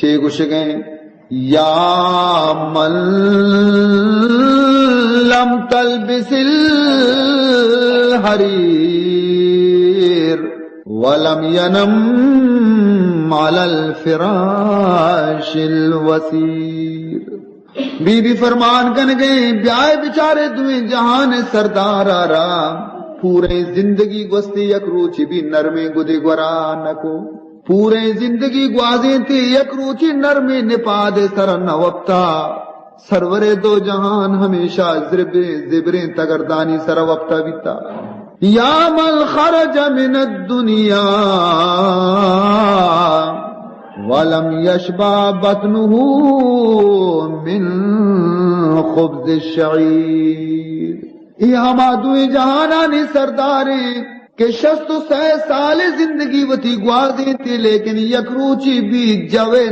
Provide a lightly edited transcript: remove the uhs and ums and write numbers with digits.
چے گوش گئے یا من لم تلبس الحریر ولم ینم علی الفراش الوسیر. بی بی فرمان کن گئے بیائے بچارے دویں جہان سردار آرا پورے زندگی گوستی یک روچی بھی نرمے گدے گورا نکو پورے زندگی گوازیں تھی یک روچی نرمے نپاد سر نوپتا سرور دو جہان ہمیشہ زبریں تگردانی سر وپتا بیتا. یا من خرج من الدنیا ولم یشبع بطنه من خبز الشعیر. یہ ہما دوئی جہانانی سرداری کہ 66 سال زندگی وتی گوازیں تھی لیکن یک روچی بھی جوے